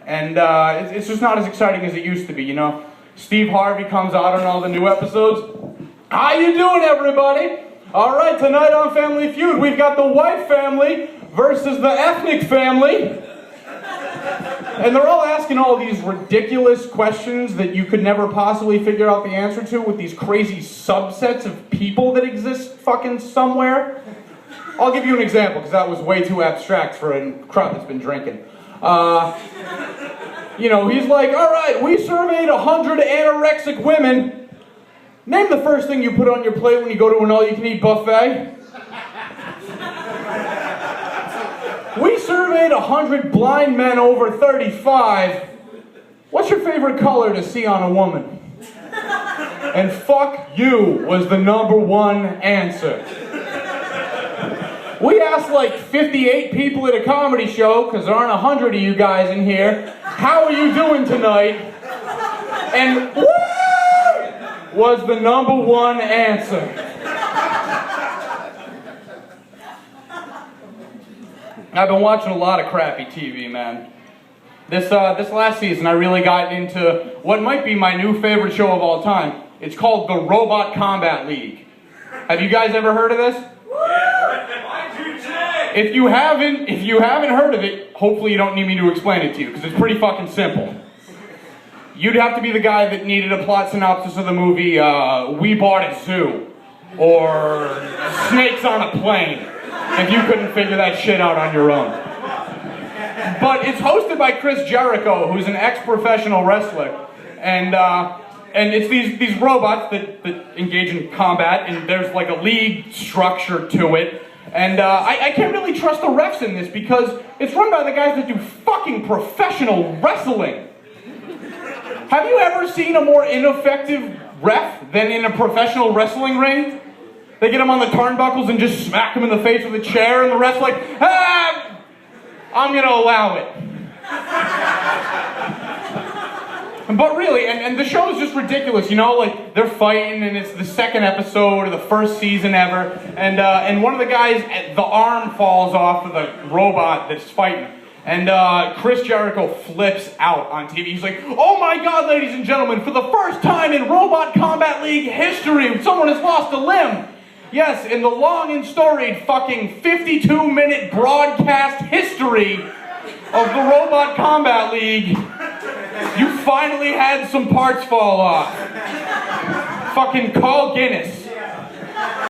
And it's just not as exciting as it used to be, you know? Steve Harvey comes out on all the new episodes. How you doing, everybody? All right, tonight on Family Feud, we've got the white family versus the ethnic family. And they're all asking all these ridiculous questions that you could never possibly figure out the answer to with these crazy subsets of people that exist fucking somewhere. I'll give you an example, because that was way too abstract for a crowd that's been drinking. You know, he's like, all right, we surveyed 100 anorexic women. Name the first thing you put on your plate when you go to an all-you-can-eat buffet. We surveyed 100 blind men over 35. What's your favorite color to see on a woman? And fuck you was the #1 answer. We asked like 58 people at a comedy show, because there aren't 100 of you guys in here, how are you doing tonight? And woo was the #1 answer. I've been watching a lot of crappy TV, man. This last season, I really got into what might be my new favorite show of all time. It's called the Robot Combat League. Have you guys ever heard of this? If you haven't heard of it, hopefully you don't need me to explain it to you, because it's pretty fucking simple. You'd have to be the guy that needed a plot synopsis of the movie We Bought a Zoo, or Snakes on a Plane, if you couldn't figure that shit out on your own. But it's hosted by Chris Jericho, who's an ex-professional wrestler, and it's these robots that engage in combat, and there's like a league structure to it. And I can't really trust the refs in this, because it's run by the guys that do fucking professional wrestling. Have you ever seen a more ineffective ref than in a professional wrestling ring? They get him on the turnbuckles and just smack him in the face with a chair, and the ref's like, ah, I'm gonna allow it. But really, and the show is just ridiculous, you know, like, they're fighting, and it's the second episode of the first season ever, and one of the guys, the arm falls off of the robot that's fighting, and Chris Jericho flips out on TV. He's like, oh my God, ladies and gentlemen, for the first time in Robot Combat League history, someone has lost a limb. Yes, in the long and storied fucking 52-minute broadcast history of the Robot Combat League, you finally had some parts fall off. Fucking call Guinness.